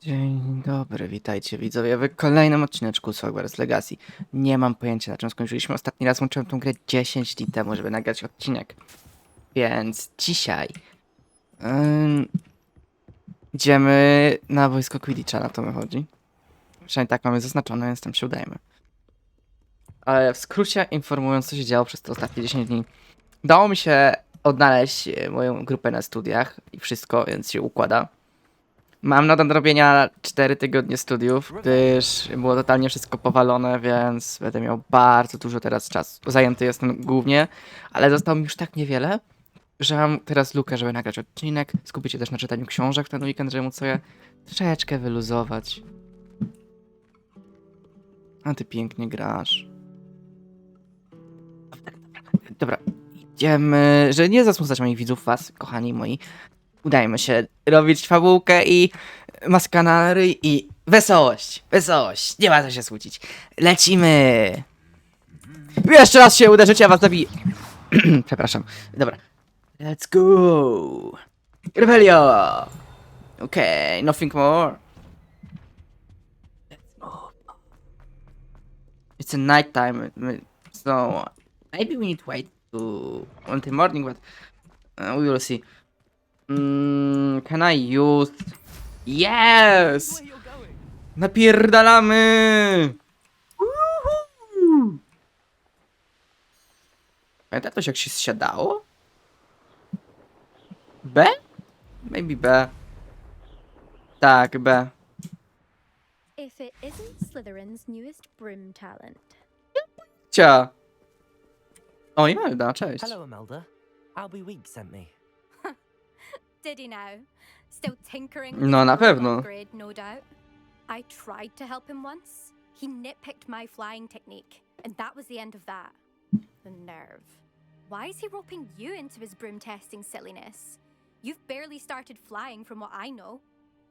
Dzień dobry, witajcie widzowie w kolejnym odcineczku z Hogwarts Legacy. Nie mam pojęcia, na czym skończyliśmy. Ostatni raz łączyłem tą grę 10 dni temu, żeby nagrać odcinek. Więc dzisiaj idziemy na wojsko Quidditcha, na to mi chodzi. Przynajmniej tak mamy zaznaczone, więc tam się udajemy. Ale w skrócie informując, co się działo przez te ostatnie 10 dni. Udało mi się odnaleźć moją grupę na studiach i wszystko, więc się układa. Mam do nadrobienia 4 tygodnie studiów, gdyż było totalnie wszystko powalone, więc będę miał bardzo dużo teraz czasu. Zajęty jestem głównie, ale zostało mi już tak niewiele, że mam teraz lukę, żeby nagrać odcinek, skupić się też na czytaniu książek w ten weekend, żeby móc sobie troszeczkę wyluzować. A ty pięknie grasz. Dobra, idziemy, żeby nie zasmucać moich widzów, was, kochani moi. Udajmy się robić fabułkę i maskanary i wesołość, wesołość, nie ma co się smucić. Lecimy! Jeszcze raz się uderzycie, a was zabiję. Przepraszam, dobra. Let's go! Rebelio! Okay, nothing more. Let's move. It's a night time, so maybe we need to wait until morning, but we will see. Can I use... Yes! Napierdalamy! Woohoo! Pamięta ktoś jak się zsiadało? B? Maybe B. Tak, B. If it isn't Slytherin's newest broom talent. Cia. O, Imelda, cześć. Hello, Imelda. Albie Week sent me. Did he now? Still tinkering? No, na pewno. Upgrade, no doubt. I tried to help him once. He nitpicked my flying technique, and that was the end of that. The nerve. Why is he roping you into his broom testing silliness? You've barely started flying, from what I know.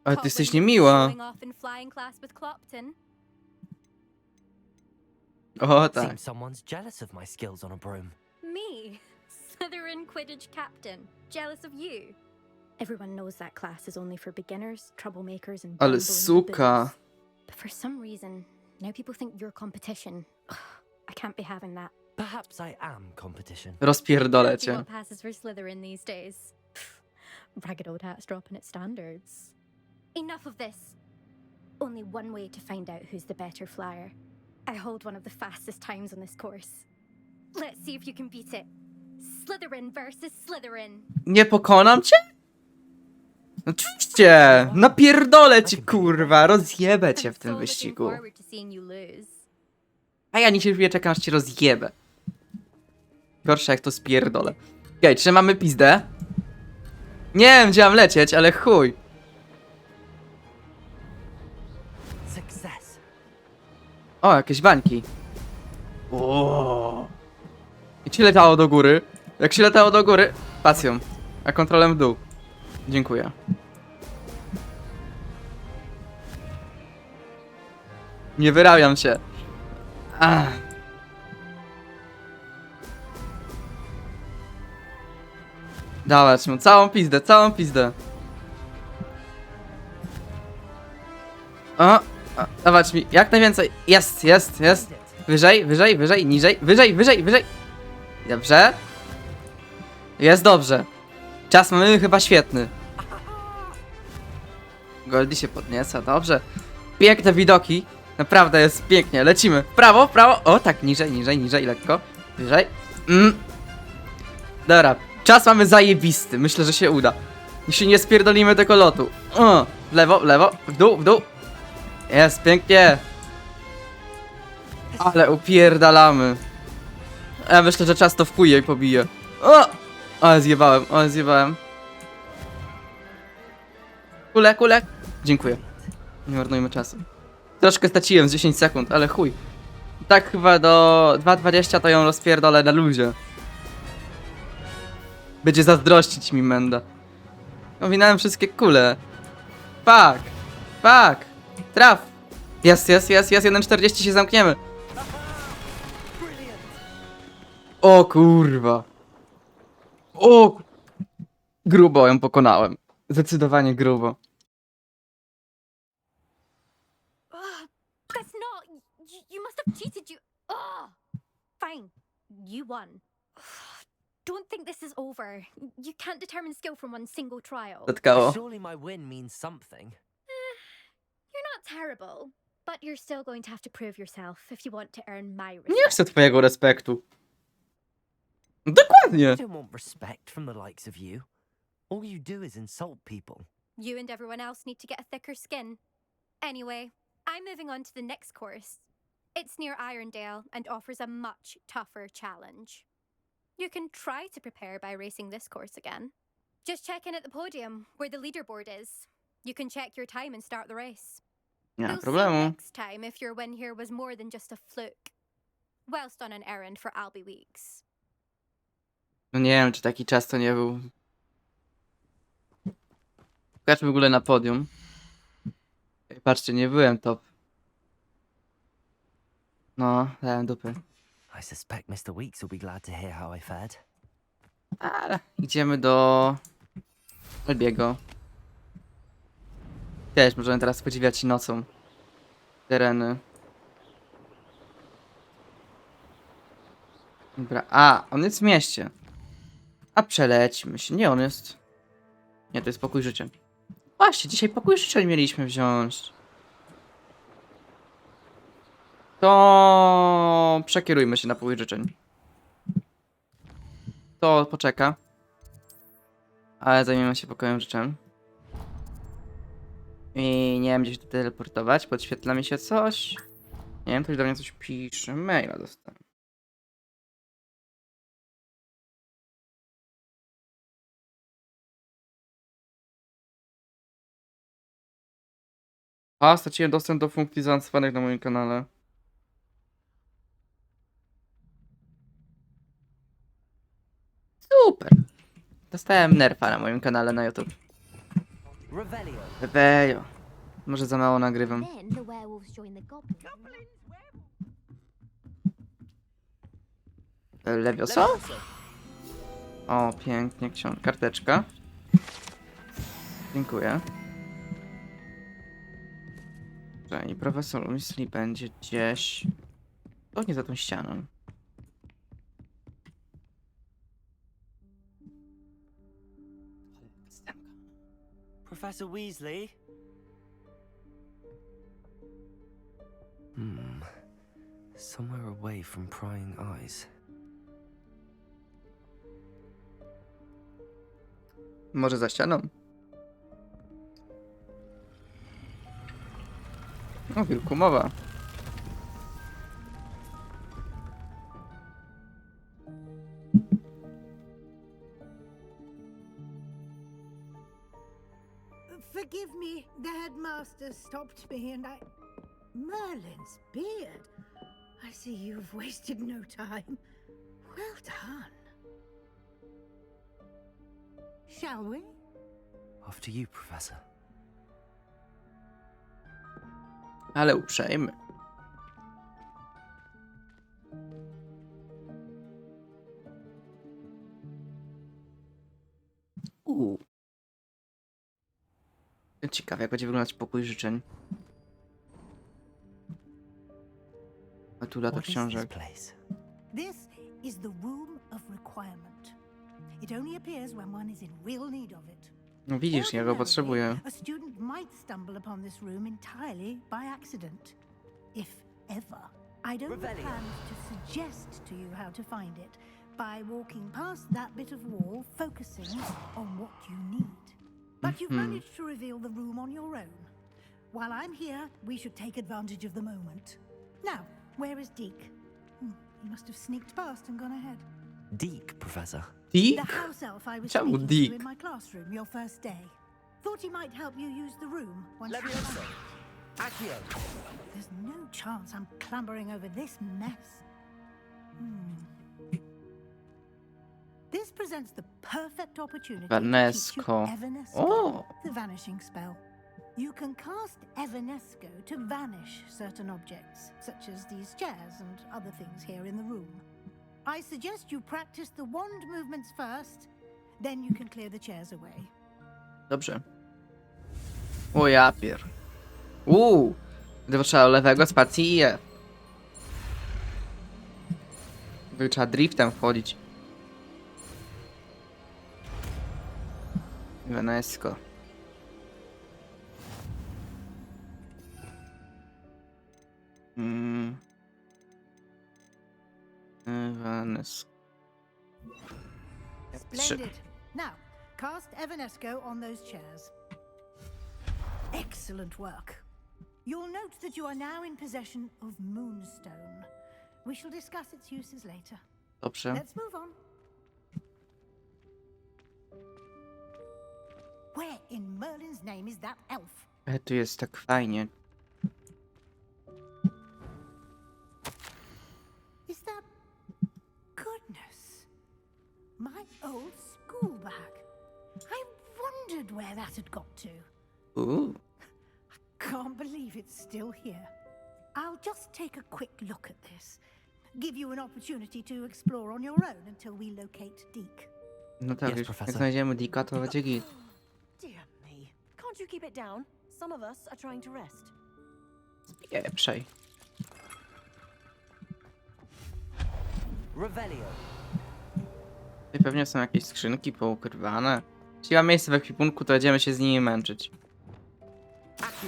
Ale ty Caught jesteś when you were niemiła. showing off in flying class with Clopton. O, tak. Seems someone's jealous of my skills on a broom. Me, Slytherin Quidditch captain, jealous of you. Everyone knows that class is only for beginners, troublemakers, and Ale bumbling suka. baboons. But for some reason, now people think you're competition. Ugh, I can't be having that. Perhaps I am competition. Rozpierdolę Can't see cię. what passes for Slytherin these days. Pff, ragged old hat's dropping its standards. Enough of this. Only one way to find out who's the better flyer. I hold one of the fastest times on this course. Let's see if you can beat it. Slytherin versus Slytherin. Nie pokonam cię? Oczywiście! Napierdolę cię, kurwa! Rozjebę cię I'm w tym so looking wyścigu. forward to seeing you lose. A ja niecierpliwie czekam, aż cię rozjebę. Gorsze jak to spierdolę. Okej, trzymamy pizdę. Nie wiem, gdzie mam lecieć, ale chuj. Success. O, jakieś bańki. O. I ci letało do góry. Jak się letało do góry, pacją. A kontrolem w dół. Dziękuję. Nie wyrabiam się. Ach. Dawać mu całą pizdę, całą pizdę. O, dawać mi jak najwięcej. Jest, jest, jest. Wyżej, wyżej, wyżej, niżej, wyżej, wyżej, wyżej. Dobrze. Jest dobrze. Czas mamy chyba świetny. Goldie się podnieca, dobrze. Piękne widoki. Naprawdę jest pięknie. Lecimy. W prawo, w prawo. O, tak, niżej, niżej, niżej, lekko. Wyżej. Dobra. Czas mamy zajebisty. Myślę, że się uda. Jeśli nie spierdolimy tego lotu. W lewo, w lewo. W dół, w dół. Jest, pięknie. Ale upierdalamy. Ja myślę, że czas to wkuje i pobije. O! Ale zjebałem, ale zjebałem. Kule, kule. Dziękuję. Nie marnujmy czasu. Troszkę straciłem z 10 sekund, ale chuj. Tak chyba do 2:20 to ją rozpierdolę na luzie. Będzie zazdrościć mi Menda. Owinąłem wszystkie kule. Fuck. Fuck. Traf. Jest, jest, jest, jest. 1:40 się zamkniemy. O kurwa. O! Grubo ją pokonałem. Zdecydowanie grubo. have cheated you. Oh, fine. You won. Don't think this is over. You can't determine skill from one single trial. Zatkało. Surely my win means something. You're not terrible, but you're still going to have to prove yourself if you want to earn my Nie respect. chcę twojego respektu. Dokładnie. I don't want respect from the likes of you. All you do is insult people. You and everyone else need to get a thicker skin. Anyway, I'm moving on to the next course. It's near Irondale and offers a much tougher challenge. You can try to prepare by racing this course again. Just check in at the podium, where the leaderboard is. You can check your time and start the race. Nie ma You'll see problemu. next time if your win here was more than just a fluke. Whilst on an errand for Albie Weeks. No nie wiem, czy taki czas to nie był. Pokażmy w ogóle na podium. Ej, patrzcie, nie byłem top. No, dałem dupy. I suspect Mr. Weeks will be glad to hear how I fared. Ale idziemy do Albiego. Też możemy teraz podziwiać się nocą tereny. Dobra, a, on jest w mieście. A przelećmy się. Nie, on jest... Nie, to jest Pokój Życzeń. Właśnie, dzisiaj Pokój Życzeń mieliśmy wziąć. To przekierujmy się na Pokój Życzeń. To poczeka. Ale zajmiemy się Pokojem Życzeń. I nie wiem, gdzie się tu teleportować. Podświetla mi się coś. Nie wiem, ktoś do mnie coś pisze. Maila dostałem. A, straciłem dostęp do funkcji zaawansowanych na moim kanale. Super. Dostałem nerfa na moim kanale na YouTube. Revelio. Wejo. Może za mało nagrywam. Then the werewolves join the goblins. Lewioso? O, pięknie, karteczka. Dziękuję. I profesor Weasley będzie gdzieś... O, nie za tą ścianą. Professor Weasley? Somewhere away from prying eyes. Może za ścianą? O, wilku mowa. Forgive me, the headmaster stopped me and I... Merlin's beard. I see you've wasted no time. Well done. Shall we? After you, Professor. Ale uprzejmy. Ciekawe, jak będzie wyglądać Pokój Życzeń. A tu lata What is this książek. place? This is the Room of Requirement. It only appears when one is in real need of it. No widzisz, ja go potrzebuję. A student might stumble upon this room entirely by accident. If ever. I'd only Revelio. plan to suggest to you how to find it by walking past that bit of wall, focusing on what you need. But you've managed to reveal the room on your own. While I'm here, we should take advantage of the moment. Now, where is Deke? He must have sneaked past and gone ahead. Deke, Professor. The Dick? house elf I was Czemu speaking to Deke? in my classroom your first day. Thought he might help you use the room once you Levioso. Accio. There's no chance I'm clambering over this mess. This presents the perfect opportunity to teach you Vanesco. Evanesco, Oh. the vanishing spell. You can cast Evanesco to vanish certain objects, such as these chairs and other things here in the room. I suggest you practice the wand movements first, then you can clear the chairs away. Dobrze. O ja pier. Będę potrzebował lewego spacji i E. Trzeba driftem wchodzić. Venesko. Venesko. Splendid. Now, cast Evanesco on those chairs. Excellent work. You'll note that you are now in possession of Moonstone. We shall discuss its uses later. Dobrze. Let's move on. Where in Merlin's name is that elf? Tu jest tak fajnie. Is that... Goodness. My old school bag. I wondered where that had got to. Can't believe it's still here. I'll just take a quick look at this. Give you an opportunity to explore on your own until we locate Deke. No tak, Yes, jak professor. znajdziemy Dicka, to będzie git. Dear me. Can't you keep it down? Some of us are trying to rest. Pieprzej. Revelio. I pewnie są jakieś skrzynki poukrywane. Jeśli ma miejsce w ekwipunku, to będziemy się z nimi męczyć. Accio.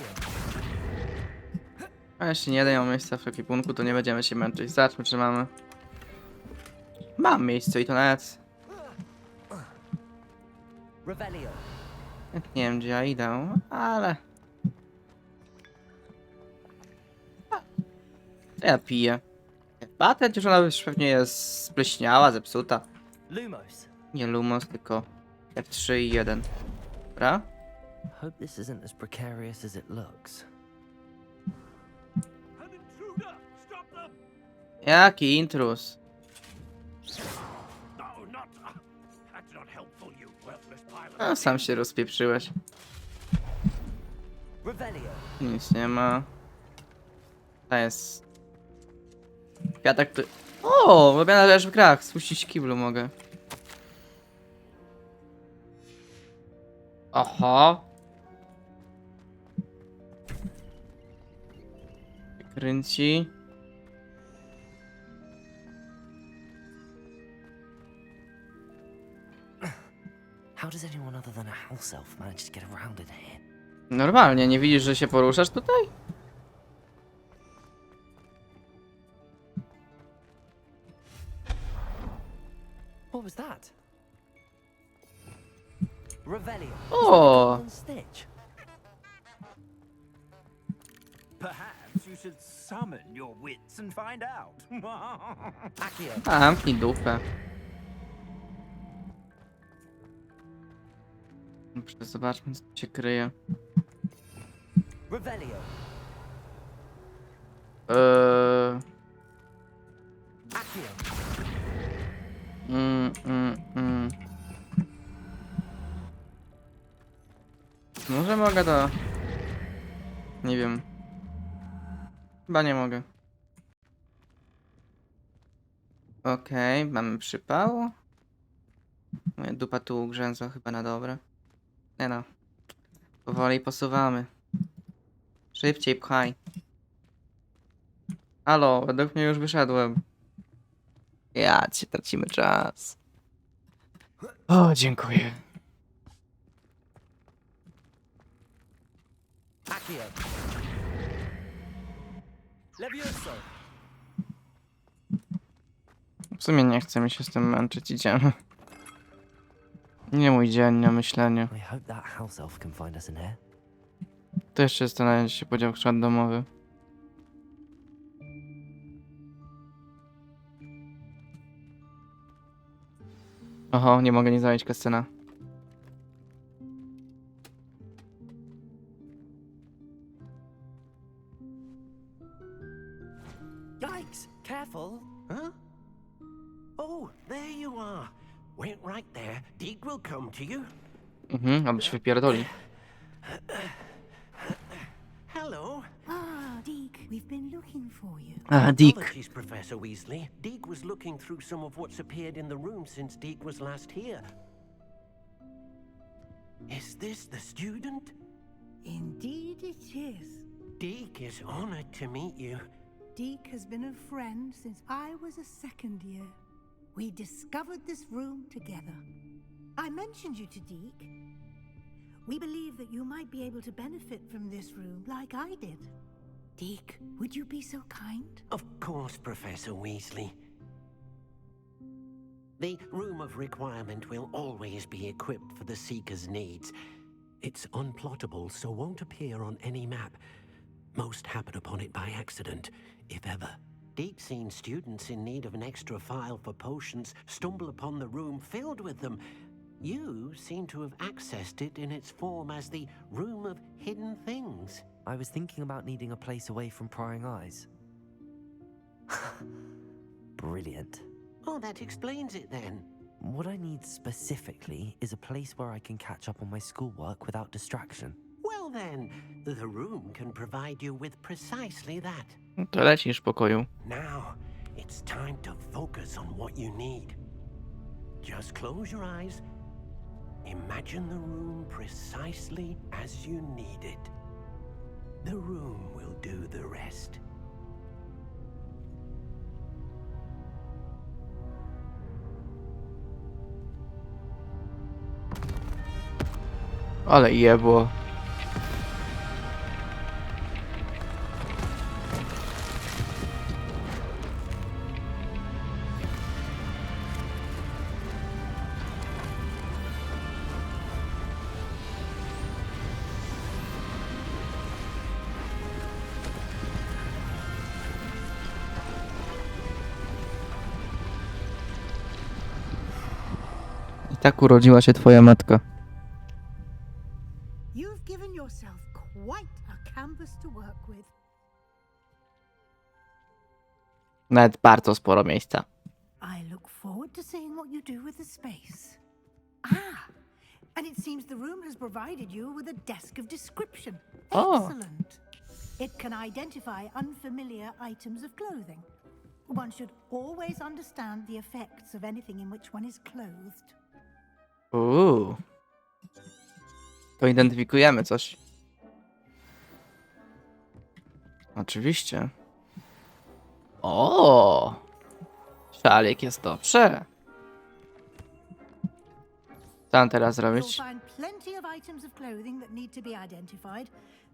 A jeśli nie dają miejsca w ekwipunku, to nie będziemy się męczyć. Zobaczmy, czy mamy. Mam miejsce i to nawet... Revelio. Nie wiem, gdzie ja idę, ale... Co ja piję? Patent już ona już pewnie jest spleśniała, zepsuta. Lumos. Nie Lumos, tylko F3 i 1. Dobra? Hope this isn't as precarious as it looks. An intruder! Stop them! Jaki intruz? No, not. That's not helpful, you worthless pilot. No, sam się rozpieprzyłeś. Revelio. Nic nie ma. To jest... Kwiatek, który... O! Robiona rzecz w grach. Spuścić kiblu mogę. Oho! Kręci. How does anyone other than a house elf manage to get around in here? Normalnie, nie widzisz, że się poruszasz tutaj? What was that? Revelio. O! On Stitch. Perhaps you should summon your wits and find out. Accio. Zamknij dupę. Dobrze, zobaczmy, co tu się kryje. Revelio. Accio. Może mogę to... Nie wiem. Chyba nie mogę. Okej, mamy przypał. Moja dupa tu ugrzęzła chyba na dobre. Nie no. Powoli posuwamy. Szybciej pchaj. Halo, według mnie już wyszedłem. Ja cię, tracimy czas. O, dziękuję. Accio. Levioso. W sumie nie chce mi się z tym męczyć, idziemy. Nie mój dzień na myślenie. I hope that house elf can find us in here. To jeszcze zastanawiam się podział krzat domowy. Oho, nie mogę nie zająć kasyna. Yikes! Careful. Huh? Oh, there you are. Wait right there. Deke will come to you. Abyś wypierdoli. Hello. Ah, Deke, we've been looking for you. A, Dick. Apologies, Professor Weasley. Deke was looking through some of what's appeared in the room since Deke was last here. Is this the student? Indeed it is. Deke is honored to meet you. Deke has been a friend since I was a second year. We discovered this room together. I mentioned you to Deke. We believe that you might be able to benefit from this room like I did. Deke, would you be so kind? Of course, Professor Weasley. The Room of Requirement will always be equipped for the Seeker's needs. It's unplottable, so won't appear on any map. Most happen upon it by accident, if ever. Deke's seen students in need of an extra file for potions stumble upon the room filled with them. You seem to have accessed it in its form as the Room of Hidden Things. I was thinking about needing a place away from prying eyes. Brilliant. Oh, that explains it then. What I need specifically is a place where I can catch up on my schoolwork without distraction. Well then, the room can provide you with precisely that. To lecisz w pokoju. Now, it's time to focus on what you need. Just close your eyes. Imagine the room precisely as you need it. The room will do the rest. Ale jebło. I tak urodziła się twoja matka. You've given yourself quite a canvas to work with. Nawet bardzo sporo miejsca. I look forward to seeing what you do with the space. Ah, and it seems the room has provided you with a desk of description. Oh. Excellent. It can identify unfamiliar items of clothing. One should always understand the effects of anything in which one is clothed. To identyfikujemy coś. Oczywiście. O! Szalik jest dobrze. Co mam teraz zrobić? You'll find plenty of items of clothing that need to be identified.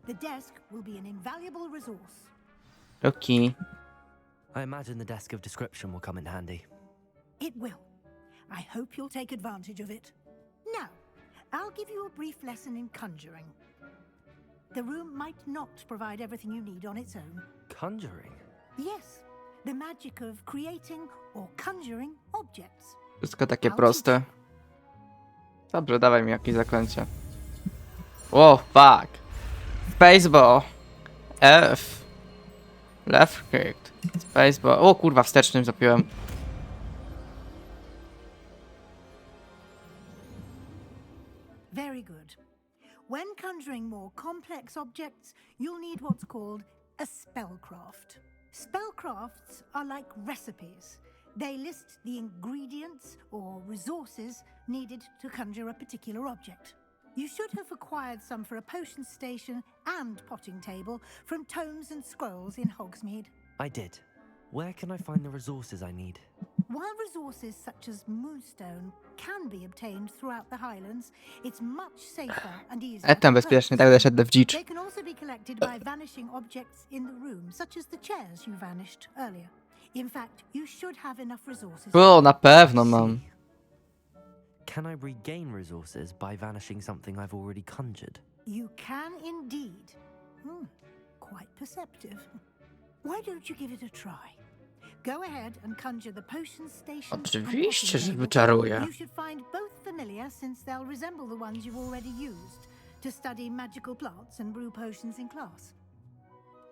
The desk will be an invaluable resource. Oki. I imagine the desk of description will come in handy. It will. I hope you'll take advantage of it. Now, I'll give you a brief lesson in conjuring. The room might not provide everything you need on its own. Conjuring? Yes, the magic of creating or conjuring objects. Wszystko takie proste. Dobrze, dawaj mi jakieś zaklęcie. O, fuck. Spaceball. F. Left click. Spaceball. O kurwa, wstecznym zapiłem. Very good. When conjuring more complex objects, you'll need what's called a spellcraft. Spellcrafts are like recipes. They list the ingredients or resources needed to conjure a particular object. You should have acquired some for a potion station and potting table from tomes and scrolls in Hogsmeade. I did. Where can I find the resources I need? While resources such as moonstone can be obtained throughout the Highlands, it's much safer and easier. Tam bezpiecznie, tak będę szedł w dzicz. They can also be collected by vanishing objects in the room, such as the chairs you vanished earlier. In fact, you should have enough resources. O, na pewno mam. Can I regain resources by vanishing something I've already conjured? You can indeed. Quite perceptive. Why don't you give it a try? Go ahead and conjure the potion station. Oczywiście, że wyczaruję. You should find both familiar since they'll resemble the ones you've already used to study magical plants and brew potions in class.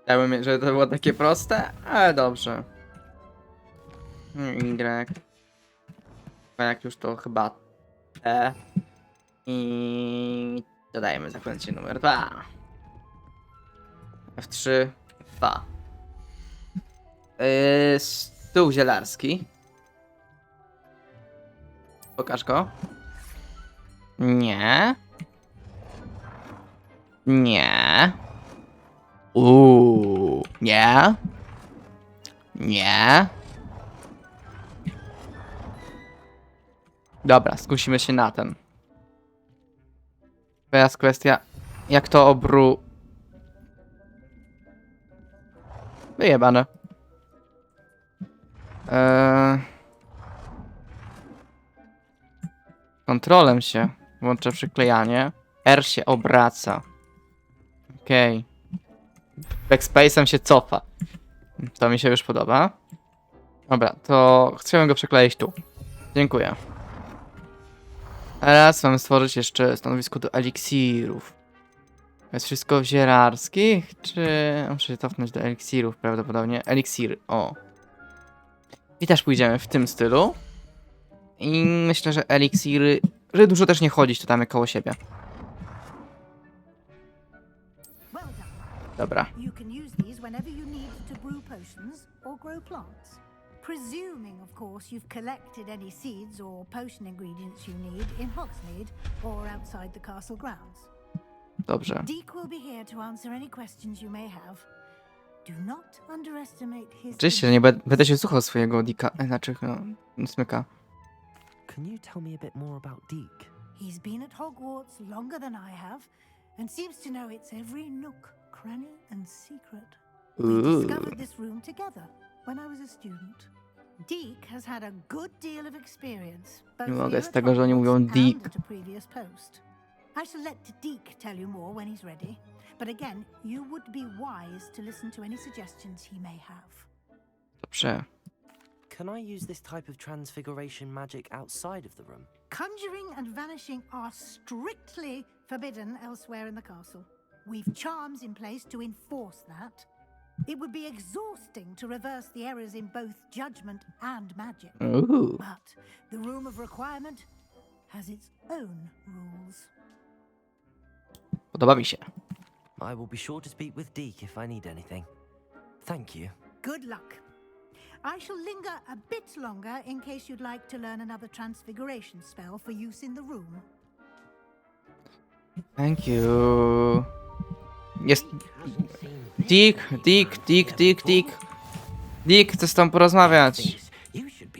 Chciałbym, żeby to było takie proste, ale dobrze. Y. Jak już to chyba T. I dodajemy zaklęcie numer 2. F3. 2. Stół zielarski. Pokaż go. Nie. Nie. Nie. Nie. Dobra, skusimy się na ten. Teraz kwestia, jak to Wyjebane. Kontrolem się włącza przyklejanie. R się obraca. Okej. Backspace'em się cofa. To mi się już podoba. Dobra, to chciałem go przykleić tu. Dziękuję. Teraz mamy stworzyć jeszcze stanowisko do eliksirów. To jest wszystko w zielarskich, czy... Muszę się cofnąć do eliksirów prawdopodobnie. Eliksiry, o. I też pójdziemy w tym stylu. I myślę, że eliksiry... Że dużo też nie chodzić tutaj koło siebie. Well done. Dobra. You can use these whenever you need to brew potions or grow plants. Presuming, of course, you've collected any seeds or potion ingredients you need in Hogsmeade or outside the castle grounds. Dobrze. Deek will be here to answer any questions you may have. Do not underestimate his... Oczywiście, nie będę się słuchał swojego Dika, znaczy smyka. Can you tell me a bit more about Deke? He's been at Hogwarts longer than I have and seems to know its every nook, cranny and secret. We discovered this room together when I was a student. Deke has had a good deal of experience, both Nie mogę here z at tego, że oni mówią Hogwarts Deke. and at a previous post. I shall let Deke tell you more when he's ready, but again, you would be wise to listen to any suggestions he may have. Dobrze. Can I use this type of transfiguration magic outside of the room? Conjuring and vanishing are strictly forbidden elsewhere in the castle. We've charms in place to enforce that. It would be exhausting to reverse the errors in both judgment and magic. But the Room of Requirement has its own rules. Podoba mi się. I will be sure to speak with Deke if I need anything. Thank you. Good luck. I shall linger a bit longer in case you'd like to learn another transfiguration spell for use in the room. Thank you. Jest... Dick, chcę z tą porozmawiać.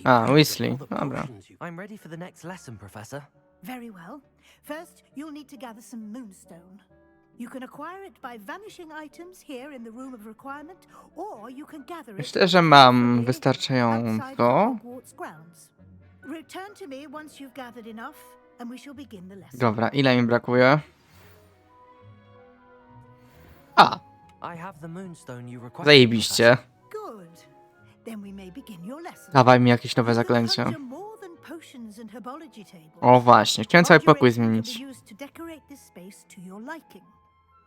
A, Weasley. Dobra. I'm ready for the next lesson, Professor. Very well. First, you'll need to gather some moonstone. You can acquire it by vanishing items here in the Room of Requirement, or you can gather it... Myślę, że mam outside wystarczająco. Hogwarts grounds. Return to me once you've gathered enough, and we shall begin the lesson. Dobra, ile mi brakuje? A, I have the moonstone you require. zajebiście. Good. Then we may begin your lesson. Dawaj mi jakieś nowe You can zaklęcia. conjure more than potions and herbology tables. O właśnie, chciałem cały pokój Conjuration can zmienić. be used to decorate this space to your liking.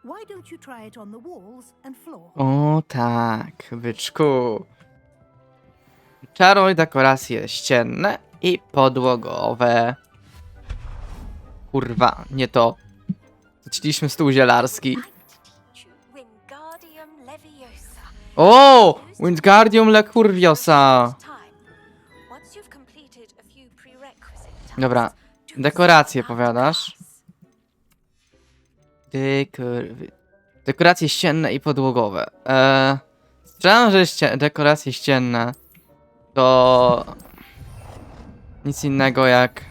Why don't you try it on the walls and floor? O tak, byczku. Czaruj dekoracje ścienne i podłogowe. Kurwa, nie to. Zaczęliśmy stół zielarski. Wingardium Leviosa. O! Wingardium Leviosa. Dobra, dekoracje powiadasz? Dekoracje ścienne i podłogowe. Strzelam, że dekoracje ścienne to nic innego jak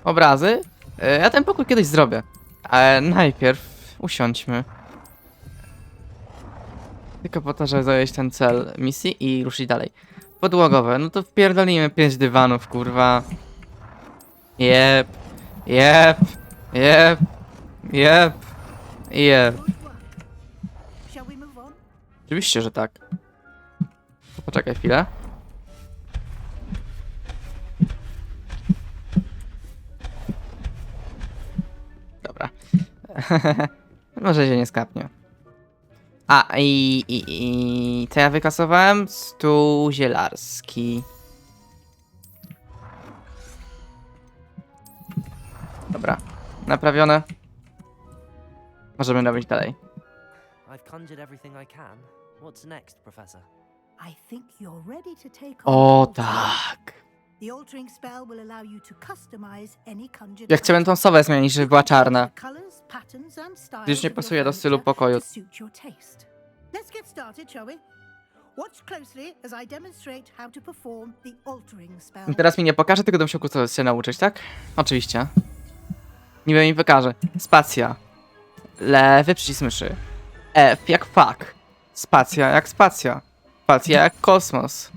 obrazy. Ja ten pokój kiedyś zrobię, ale najpierw usiądźmy. Tylko po to, żeby zająć ten cel misji i ruszyć dalej. Podłogowe, no to wpierdolimy 5 dywanów, kurwa. Jep, jep, jep, jep, jep. Good work. Shall we move on? Oczywiście, że tak. Poczekaj chwilę. Dobra. Może się nie skapnie. A, i co ja wykasowałem? Stół zielarski. Dobra, naprawione. Możemy robić dalej. I've conjured everything I can. What's next, Professor? I think you're ready to take O on the altering. tak. The altering spell will allow you to customize any conjured Ja chciałem tą sowę zmienić, żeby była czarna. Colours, patterns and styles Już nie of your pasuje do stylu furniture pokoju. to suit your taste. Let's get started, shall we? Watch closely as I demonstrate how to perform the altering spell. I teraz mi nie pokaże, tylko będę musiał się nauczyć, tak? Oczywiście. Niby mi pokaże. Spacja. Lewy przycisk myszy. F jak fuck. Spacja jak spacja. Spacja jak kosmos.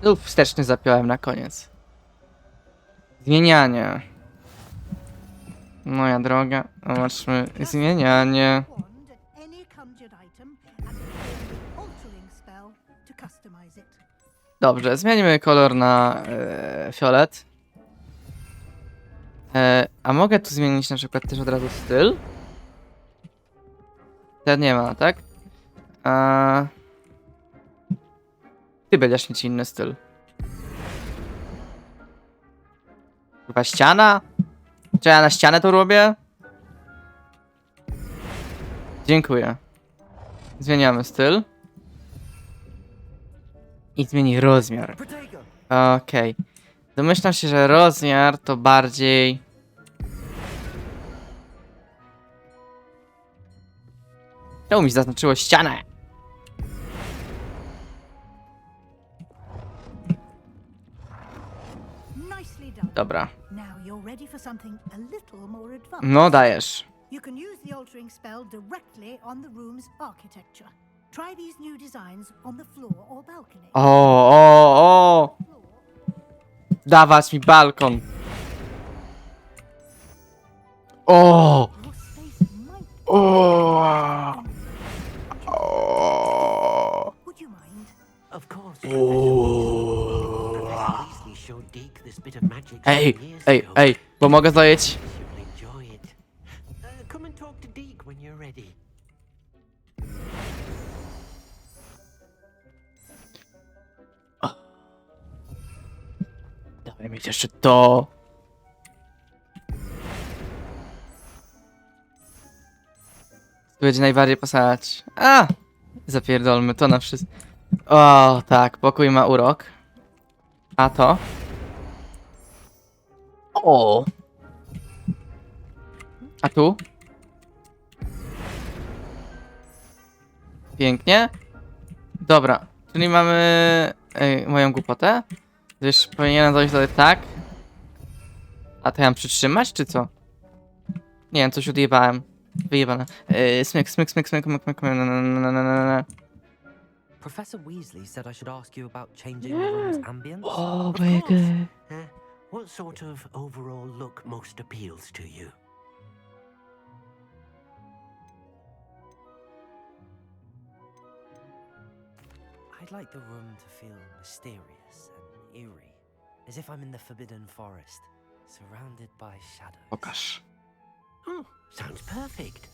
Lub wsteczny zapiąłem na koniec. Zmienianie. Moja droga. Zobaczmy. Zmienianie. Wand at any conjured item and perform the altering spell to customize it. Dobrze, zmienimy kolor na fiolet. A mogę tu zmienić na przykład też od razu styl? Ten nie ma, tak? Ty będziesz mieć inny styl. Chyba ściana? Czy ja na ścianę to robię? Dziękuję. Zmieniamy styl. I zmieni rozmiar. Okej. Domyślam się, że rozmiar to bardziej... Czemu mi zaznaczyło ścianę? Nicely done. Dobra. Now you're ready for something a little more advanced. No dajesz. You can use the altering spell directly on the room's architecture. Try these new designs on the floor or balcony. O! Dawać mi balkon. O! Your space might O! Would you mind? Of course. Professor Weasley showed Deke this bit of magic Ej, some years ej, ago. ej, bo mogę zająć. You'll enjoy it. Come and talk to Deke when you're ready. Dawaj mieć jeszcze to. Tu będzie najbardziej pasować. A! Zapierdolmy to na wszystko. O, tak, pokój ma urok. A to? O! A tu? Pięknie. Dobra, czyli mamy moją głupotę. Gdyż powinienem dojść do tak. A to ja mam przytrzymać, czy co? Nie wiem, coś odjebałem. Wyjebane. Smyk, smyk, smyk, smyk, smyk, smyk, Professor Weasley said I should ask you about changing the room's ambience. O, Of mega. course. What sort of overall look most appeals to you? I'd like the room to feel mysterious and eerie, as if I'm in the Forbidden Forest, surrounded by shadows. Pokaż. Oh, sounds perfect.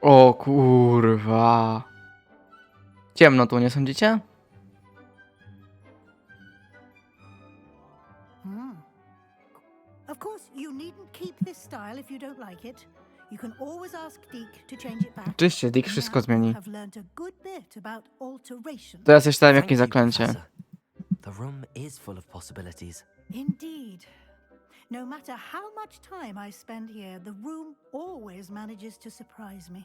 O kurwa. Ciemno tu, nie sądzicie? Of course, you needn't keep this style if you don't like it. You can always ask Deke to change it back. Oczywiście, Dick wszystko Now zmieni. I've learned a good bit about alteration. Teraz jeszcze dałem Thank jakieś you, zaklęcie. Professor. The room is full of possibilities. Indeed. No matter how much time I spend here, the room always manages to surprise me.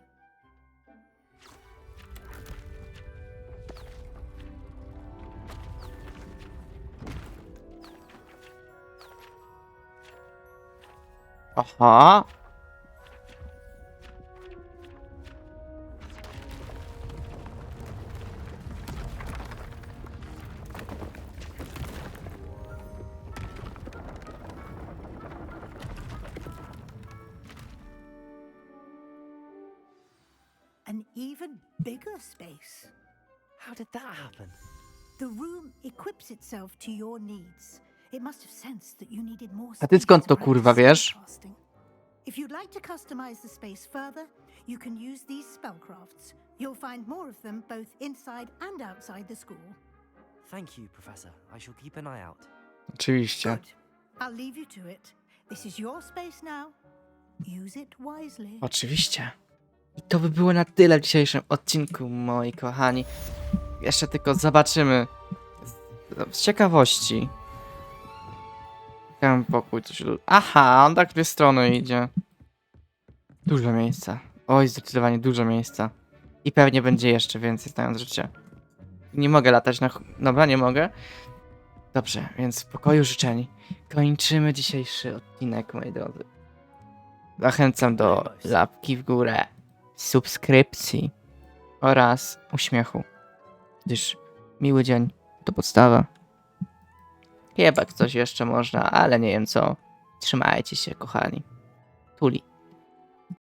Aha. An even bigger space. How did that happen? The room equips itself to your needs. It must have sensed that you needed more A ty space skąd to to kurwa practice wiesz? spellcasting. If you'd like to customize the space further, you can use these spellcrafts. You'll find more of them both inside and outside the school. Thank you, Professor. I shall keep an eye out. Oczywiście. Good. I'll leave you to it. This is your space now. Use it wisely. Oczywiście. I to by było na tyle w dzisiejszym odcinku, moi kochani. Jeszcze tylko zobaczymy z ciekawości. Tam pokój coś. Aha, on tak w dwie strony idzie. Dużo miejsca. Oj, zdecydowanie dużo miejsca. I pewnie będzie jeszcze więcej, znając życie. Nie mogę latać na... Dobra, nie mogę. Dobrze, więc w pokoju życzeń kończymy dzisiejszy odcinek, moi drodzy. Zachęcam do łapki w górę, subskrypcji oraz uśmiechu. Gdyż miły dzień to podstawa. Chyba coś jeszcze można, ale nie wiem co. Trzymajcie się, kochani. Tuli.